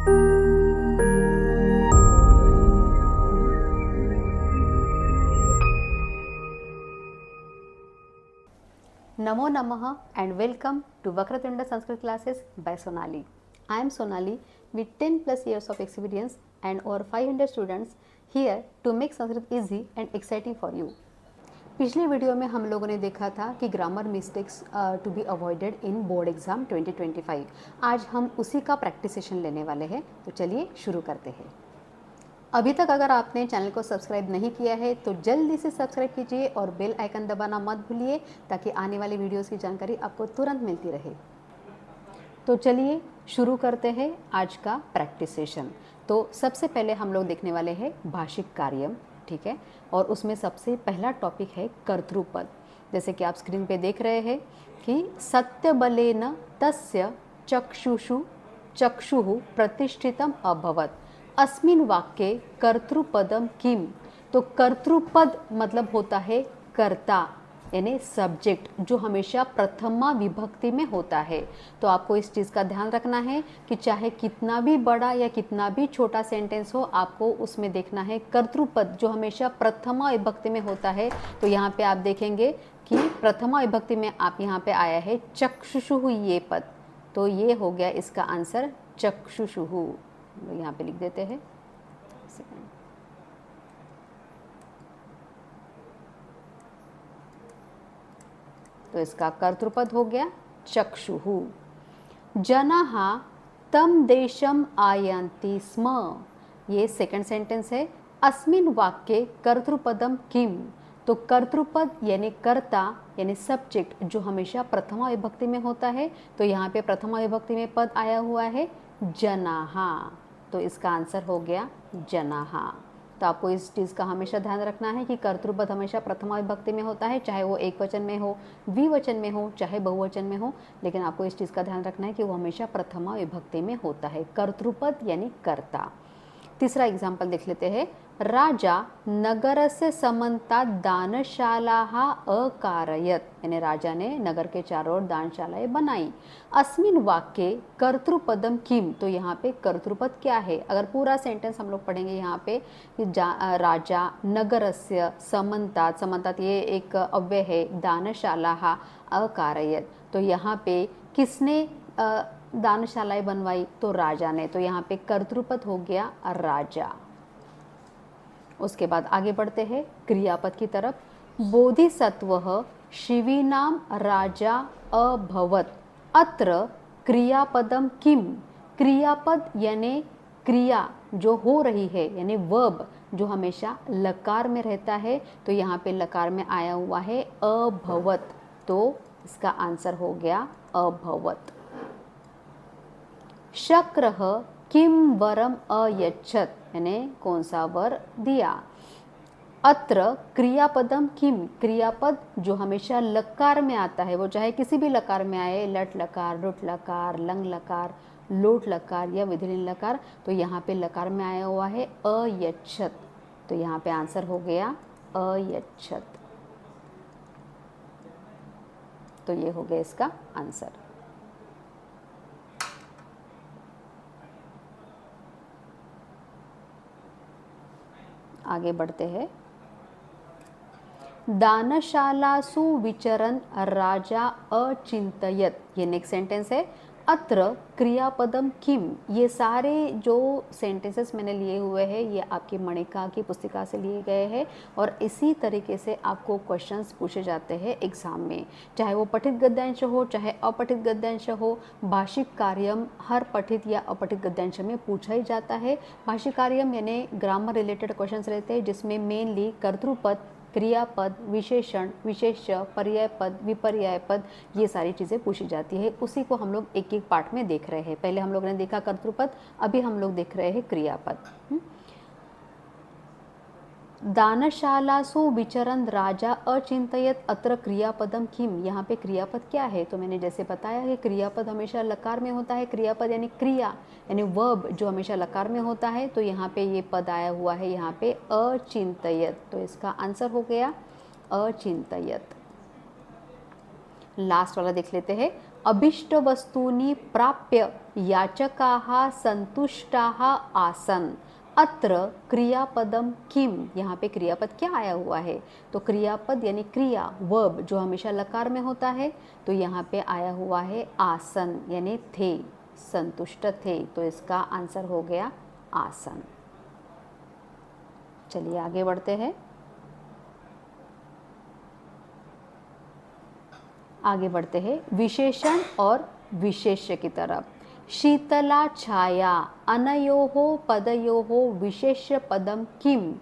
Namo Namaha and welcome to Vakratunda Sanskrit classes by Sonali. I am Sonali with 10 plus years of experience and over 500 students here to make Sanskrit easy and exciting for you. पिछले video में हम लोगों ने देखा था कि grammar mistakes to be avoided in board exam 2025। आज हम उसी का प्रैक्टिस सेशन लेने वाले हैं, तो चलिए शुरू करते हैं। अभी तक अगर आपने चैनल को सब्सक्राइब नहीं किया है तो जल्दी से सब्सक्राइब कीजिए और बेल आइकन दबाना मत भूलिए ताकि आने वाली वीडियोस की जानकारी आपको तुरंत मिलती रहे। तो चलिए शुरू करते हैं आज का प्रैक्टिस सेशन। तो सबसे पहले हम लोग देखने वाले हैं भाषिक कार्यम, ठीक है, और उसमें सबसे पहला टॉपिक है कर्तृपद। जैसे कि आप स्क्रीन पे देख रहे हैं कि सत्यबलेन तस्य चक्षुः प्रतिष्ठितम अभवत् अस्मिन् वाक्ये कर्तृपदम किम। तो कर्तृपद मतलब होता है कर्ता यानी सब्जेक्ट, जो हमेशा प्रथमा विभक्ति में होता है। तो आपको इस चीज़ का ध्यान रखना है कि चाहे कितना भी बड़ा या कितना भी छोटा सेंटेंस हो, आपको उसमें देखना है कर्तृपद जो हमेशा प्रथमा विभक्ति में होता है। तो यहाँ पे आप देखेंगे कि प्रथमा विभक्ति में आप यहाँ पे आया है चक्षुषुः ये पद, तो ये हो गया इसका आंसर चक्षुषुः। यहाँ पे लिख देते हैं। तो इसका कर्तृपद हो गया चक्षुः। जनाः तम देशम आयन्ति स्म, ये सेकंड सेंटेंस है। अस्मिन् वाक्ये कर्तृपदम किम। तो कर्तृपद यानी कर्ता यानी सब्जेक्ट जो हमेशा प्रथमा विभक्ति में होता है, तो यहाँ पे प्रथमा विभक्ति में पद आया हुआ है जनाः, तो इसका आंसर हो गया जनाः। तो आपको इस चीज़ का हमेशा ध्यान रखना है कि कर्तृपद हमेशा प्रथमा विभक्ति में होता है, चाहे वो एक वचन में हो, द्विवचन में हो, चाहे बहुवचन में हो, लेकिन आपको इस चीज़ का ध्यान रखना है कि वो हमेशा प्रथमा विभक्ति में होता है, कर्तृपद यानी कर्ता। तीसरा एग्जाम्पल देख लेते हैं। राजा नगरस्य समन्तात् दानशालाः अकारयत्, यानी राजा ने नगर के चारों ओर दानशालाएं बनाई। अस्मिन् वाक्ये कर्तृपदम किम। तो यहाँ पे कर्तृपद क्या है? अगर पूरा सेंटेंस हम लोग पढ़ेंगे यहाँ पे राजा नगरस्य समन्तात्, समन्तात् ये एक अव्यय है, दानशालाः अकारयत्, तो यहाँ पे किसने दानशालाएं बनवाई? तो राजा ने, तो यहाँ पे कर्तृपद हो गया राजा। उसके बाद आगे बढ़ते हैं क्रियापद की तरफ। बोधिसत्वः शिवीनाम राजा अभवत्, अत्र क्रियापदम किम। क्रियापद यानी क्रिया जो हो रही है यानी वर्ब जो हमेशा लकार में रहता है, तो यहाँ पे लकार में आया हुआ है अभवत्, तो इसका आंसर हो गया अभवत्। शक्रः किम वरम अयच्छत्, यानी कौन सा वर दिया। अत्र क्रियापदम किम, क्रियापद जो हमेशा लकार में आता है, वो चाहे किसी भी लकार में आए, लट लकार, रुट लकार, लंग लकार, लोट लकार या विधिलिंग लकार, तो यहाँ पे लकार में आया हुआ है अयच्छत्, तो यहाँ पे आंसर हो गया अयच्छत्। तो ये हो गया इसका आंसर। आगे बढ़ते हैं। दानशालासु विचरन् राजा अचिंतयत्, ये नेक्स्ट सेंटेंस है। अत्र क्रियापदम किम। ये सारे जो सेंटेंसेस मैंने लिए हुए हैं ये आपकी मणिका की पुस्तिका से लिए गए हैं और इसी तरीके से आपको क्वेश्चंस पूछे जाते हैं एग्जाम में, चाहे वो पठित गद्यांश हो चाहे अपठित गद्यांश हो। भाषिक कार्यम हर पठित या अपठित गद्यांश में पूछा ही जाता है। भाषिक कार्यम यानी ग्रामर रिलेटेड क्वेश्चंस रहते हैं जिसमें मेनली कर्तृपद, क्रियापद, विशेषण, विशेष्य, पर्याय पद, विपर्याय पद, ये सारी चीज़ें पूछी जाती है। उसी को हम लोग एक एक पार्ट में देख रहे हैं। पहले हम लोग ने देखा कर्तृपद, अभी हम लोग देख रहे हैं क्रियापद। दानशालासु विचरन् राजा अचिंतयत् अत्र क्रियापदम किम। यहाँ पे क्रियापद क्या है? तो मैंने जैसे बताया कि क्रियापद हमेशा लकार में होता है। क्रियापद यानी क्रिया यानी वर्ब जो हमेशा लकार में होता है, तो यहाँ पे ये पद आया हुआ है यहाँ पे अचिंतयत्, तो इसका आंसर हो गया अचिंतयत्। लास्ट वाला देख लेते हैं। अभीष्ट वस्तूनि प्राप्य याचकाः संतुष्टाः आसन। अत्र क्रियापदम किम, यहाँ पे क्रियापद क्या आया हुआ है, तो क्रियापद यानी क्रिया वर्ब जो हमेशा लकार में होता है, तो यहाँ पे आया हुआ है आसन यानी थे, संतुष्ट थे, तो इसका आंसर हो गया आसन। चलिए आगे बढ़ते हैं। आगे बढ़ते हैं विशेषण और विशेष्य की तरफ। शीतला छाया अनयोः पदयोः विशेष्य पदम किम।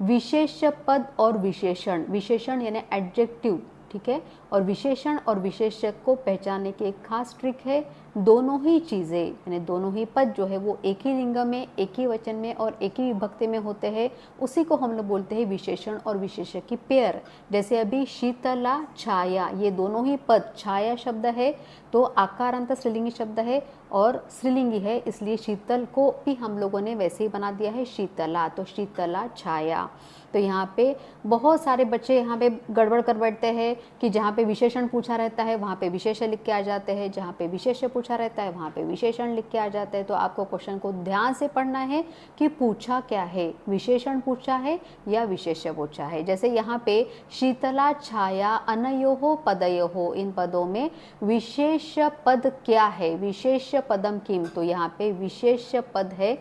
विशेष्य पद और विशेषण, विशेषण यानी एडजेक्टिव, ठीक है, और विशेषण और विशेषक को पहचानने की एक खास ट्रिक है, दोनों ही चीज़ें यानी दोनों ही पद जो है वो एक ही लिंग में, एक ही वचन में और एक ही विभक्ति में होते हैं, उसी को हम लोग बोलते हैं विशेषण और विशेषक की पेयर। जैसे अभी शीतला छाया, ये दोनों ही पद, छाया शब्द है तो आकारांत स्त्रीलिंगी शब्द है और स्त्रीलिंगी है, इसलिए शीतल को भी हम लोगों ने वैसे ही बना दिया है शीतला, तो शीतला छाया। तो यहाँ पे बहुत सारे बच्चे यहाँ पे गड़बड़ कर बैठते हैं कि जहाँ पे विशेषण पूछा रहता है वहाँ पे विशेष्य लिख के आ जाते हैं, जहाँ पे विशेष्य पूछा रहता है वहाँ पे विशेषण लिख के आ जाते हैं। तो आपको क्वेश्चन को ध्यान से पढ़ना है कि पूछा क्या है, विशेषण पूछा है या विशेष्य पूछा है। जैसे यहाँ पे शीतला छाया अनयोः पदयोः, इन पदों में विशेष पद क्या है, विशेष पदम किम, तो यहाँ पे विशेष पद है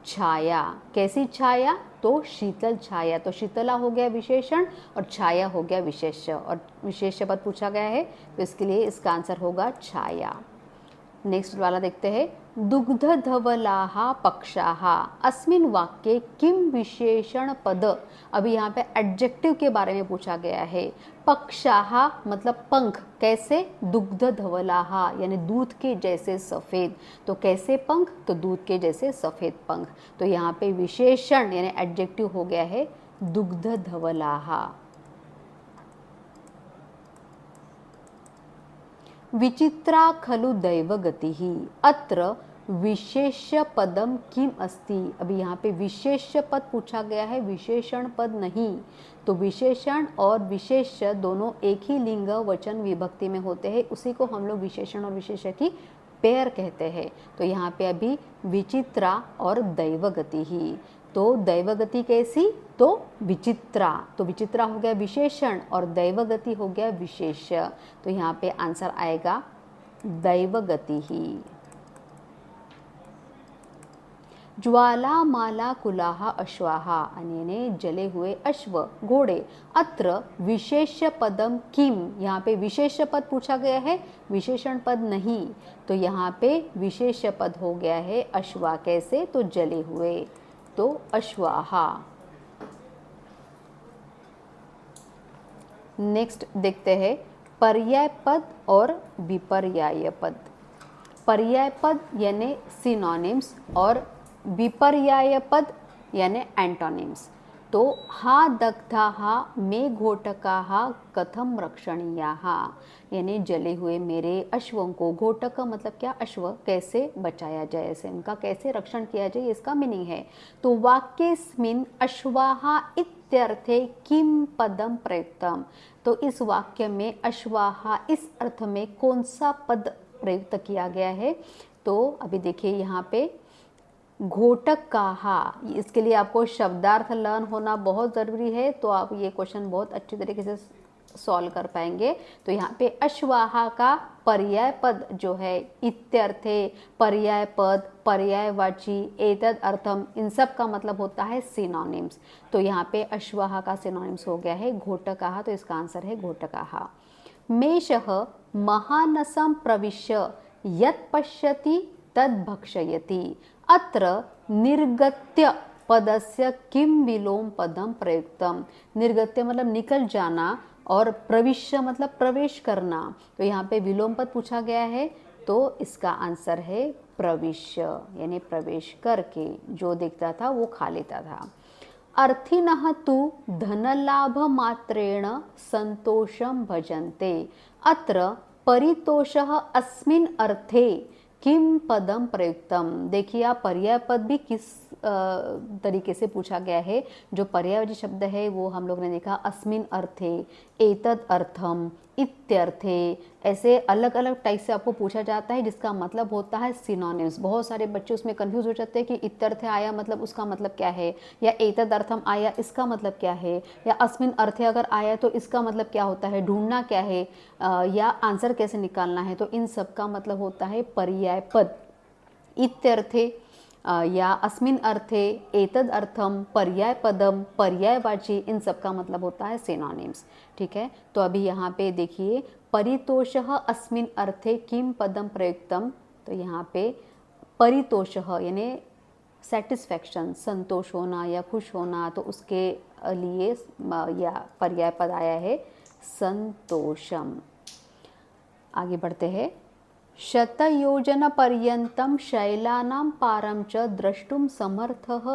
छाया। कैसी छाया, तो शीतल छाया, तो शीतला हो गया विशेषण और छाया हो गया विशेष्य, और विशेष्य पद पूछा गया है तो इसके लिए इसका आंसर होगा छाया। नेक्स्ट वाला देखते हैं। दुग्ध धवलाः पक्षाः अस्मिन् वाक्ये किम विशेषण पद। अभी यहाँ पे एडजेक्टिव के बारे में पूछा गया है। पक्षाः मतलब पंख, कैसे, दुग्ध धवलाः यानी दूध के जैसे सफ़ेद, तो कैसे पंख, तो दूध के जैसे सफ़ेद पंख, तो यहाँ पे विशेषण यानी एडजेक्टिव हो गया है दुग्ध धवलाः। विचित्रा खलु दैवगतिः अत्र विशेष्य पदम किम अस्ति। अभी यहाँ पे विशेष्य पद पूछा गया है, विशेषण पद नहीं, तो विशेषण और विशेष्य दोनों एक ही लिंग वचन विभक्ति में होते हैं, उसी को हम लोग विशेषण और विशेष्य की पेयर कहते हैं। तो यहाँ पे अभी विचित्रा और दैवगति ही, तो दैवगति कैसी, तो विचित्रा, तो विचित्रा हो गया विशेषण और दैवगति हो गया विशेष्य, तो यहाँ पे आंसर आएगा दैवगति ही। ज्वालामाला कुलाः अश्वाः यानी जले हुए अश्व घोड़े। अत्र विशेष्य पदम किम, यहाँ पे विशेष्य पद पूछा गया है, विशेषण पद नहीं, तो यहाँ पे विशेष्य पद हो गया है अश्वा, कैसे, तो जले हुए, तो अश्वाहा। नेक्स्ट देखते हैं पर्याय पद और विपर्याय पद। पर्याय पद यानी सिनोनिम्स और विपर्याय पद यानी एंटोनिम्स। तो हा दग्धाः मे घोटकाः कथम रक्षणीयाः, यानी जले हुए मेरे अश्वों को, घोटक मतलब क्या, अश्व, कैसे बचाया जाए, ऐसे उनका कैसे रक्षण किया जाए, इसका मीनिंग है। तो वाक्येस्मिन् अश्वाः इत्यर्थे किम पदम प्रयुक्तम, तो इस वाक्य में अश्वाः इस अर्थ में कौन सा पद प्रयुक्त किया गया है। तो अभी देखिए यहाँ पे घोटकाः, इसके लिए आपको शब्दार्थ लर्न होना बहुत ज़रूरी है, तो आप ये क्वेश्चन बहुत अच्छी तरीके से सॉल्व कर पाएंगे। तो यहाँ पे अश्वाहा का पर्याय पद जो है इत्यर्थे, पर्याय पद, पर्यायवाची, एतद अर्थम, इन सब का मतलब होता है सिनोनिम्स। तो यहाँ पे अश्वाहा का सिनोनिम्स हो गया है घोटकाः, तो इसका आंसर है घोटकाः। मेषः महानसं प्रविश्य यत् पश्यति तद् भक्षयति। अत्र निर्गत्य पदस्य किम विलोम पदम प्रयुक्तम। निर्गत्य मतलब निकल जाना और प्रविश्य मतलब प्रवेश करना, तो यहाँ पे विलोम पद पूछा गया है, तो इसका आंसर है प्रविश्य यानी प्रवेश करके, जो देखता था वो खा लेता था। अर्थिनः तु धनलाभ मात्रेण संतोषं भजन्ते। अत्र परितोषः अस्मिन् अर्थे किम पदम प्रयुक्तम। देखिए आप पर्याय पद भी किस तरीके से पूछा गया है। जो पर्यायवाची शब्द है वो हम लोग ने देखा अस्मिन अर्थे, एतद अर्थम, इत्यर्थे, ऐसे अलग अलग टाइप से आपको पूछा जाता है जिसका मतलब होता है सिनोनिम्स। बहुत सारे बच्चे उसमें कंफ्यूज हो जाते हैं कि इत्यर्थे आया मतलब उसका मतलब क्या है, या एतदर्थम आया इसका मतलब क्या है, या अस्मिन अर्थे अगर आया तो इसका मतलब क्या होता है, ढूंढना क्या है, या आंसर कैसे निकालना है। तो इन सब का मतलब होता है पर्याय पद। इत्यर्थे या अस्मिन अर्थे, एतद अर्थम, पर्याय पदम, पर्यायवाची, इन सब का मतलब होता है सिनोनिम्स। ठीक है, तो अभी यहाँ पे देखिए परितोषः अस्मिन अर्थे किम पदम प्रयुक्तम, तो यहाँ पे परितोषः यानी सेटिस्फैक्शन, संतोष होना या खुश होना, तो उसके लिए या पर्याय पद आया है संतोषम। आगे बढ़ते हैं। शतयोजनपर्यन्तं शैलानां पारं च द्रष्टुं समर्थः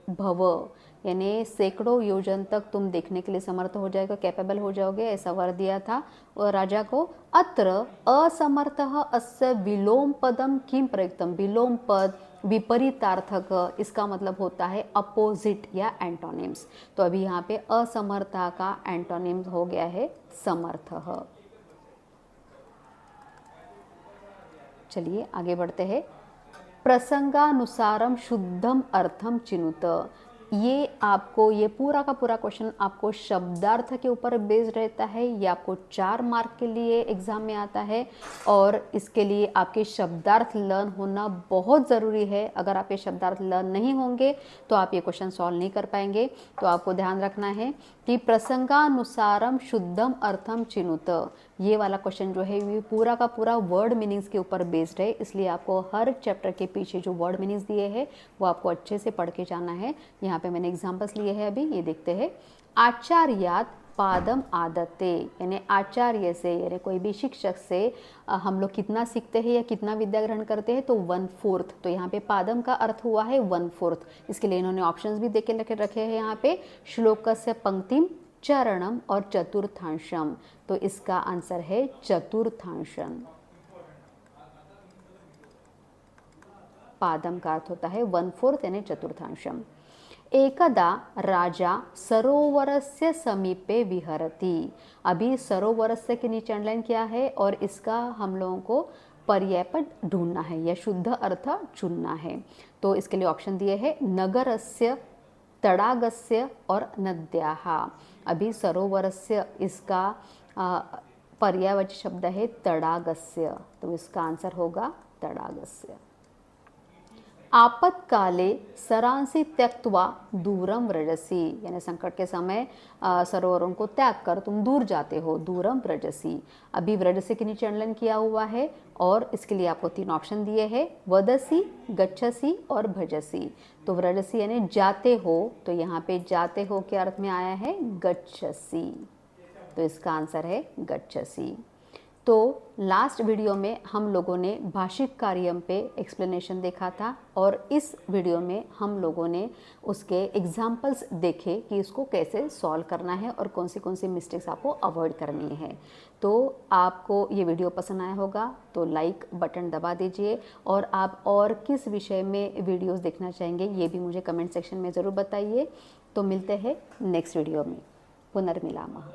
भव, यानी सैकड़ों योजन तक तुम देखने के लिए समर्थ हो जाएगा, कैपेबल हो जाओगे, ऐसा वर दिया था और राजा को। अत्र असमर्थः अस्य विलोम पदम किम प्रयुक्तम, विलोम पद विपरीतार्थक, इसका मतलब होता है अपोजिट या एंटोनिम्स। तो अभी यहाँ पे असमर्था का एंटोनिम्स हो गया है समर्थः। चलिए आगे बढ़ते हैं। प्रसंगानुसारम शुद्धम अर्थम चिनुत, ये आपको ये पूरा का पूरा क्वेश्चन आपको शब्दार्थ के ऊपर बेस्ड रहता है। ये आपको 4 मार्क के लिए एग्जाम में आता है और इसके लिए आपके शब्दार्थ लर्न होना बहुत ज़रूरी है। अगर आप ये शब्दार्थ लर्न नहीं होंगे तो आप ये क्वेश्चन सॉल्व नहीं कर पाएंगे। तो आपको ध्यान रखना है कि प्रसंगानुसारम शुद्धम अर्थम चिनुत, ये वाला क्वेश्चन जो है ये पूरा का पूरा वर्ड मीनिंग्स के ऊपर बेस्ड है, इसलिए आपको हर चैप्टर के पीछे जो वर्ड मीनिंग्स दिए हैं वो आपको अच्छे से पढ़ के जाना है। यहाँ पे मैंने एग्जांपल्स लिए हैं, अभी ये देखते हैं। आचार्यात पादम आदते, यानी आचार्य से यानी कोई भी शिक्षक से हम लोग कितना सीखते हैं या कितना विद्या ग्रहण करते हैं, तो 1/4। तो यहाँ पे पादम का अर्थ हुआ है 1/4। इसके लिए इन्होंने ऑप्शंस भी देके रखे हैं यहाँ पे, श्लोकस्य पंक्तिम, चरणम और चतुर्थांशम। तो इसका आंसर है चतुर्थांशम। पादम का अर्थ होता है 1/4 यानी चतुर्थांशम। एकदा राजा सरोवरस्य समीपे विहरति, अभी सरोवरस्य के नीचे अंडरलाइन किया है और इसका हम लोगों को पर्याय पद ढूंढना है या शुद्ध अर्थ चुनना है। तो इसके लिए ऑप्शन दिए हैं नगरस्य, तडागस्य और नद्याः। अभी सरोवरस्य इसका पर्यायवाची शब्द है तडागस्य, तो इसका आंसर होगा तडागस्य। आपत्काले सरांसी त्यक्त्वा दूरम व्रजसी, यानी संकट के समय सरोवरों को त्याग कर तुम दूर जाते हो, दूरम व्रजसी। अभी व्रजसी के नीचे अंडरलाइन किया हुआ है और इसके लिए आपको 3 ऑप्शन दिए हैं, वदसी, गच्छसी और भजसी। तो व्रजसी यानी जाते हो, तो यहाँ पे जाते हो के अर्थ में आया है गच्छसी, तो इसका आंसर है गच्छसी। तो लास्ट वीडियो में हम लोगों ने भाषिक कार्यम पे एक्सप्लेनेशन देखा था और इस वीडियो में हम लोगों ने उसके एग्जाम्पल्स देखे कि इसको कैसे सॉल्व करना है और कौन सी मिस्टेक्स आपको अवॉइड करनी है। तो आपको ये वीडियो पसंद आया होगा तो लाइक बटन दबा दीजिए और आप और किस विषय में वीडियोस देखना चाहेंगे ये भी मुझे कमेंट सेक्शन में ज़रूर बताइए। तो मिलते हैं नेक्स्ट वीडियो में। पुनर्मिलामः।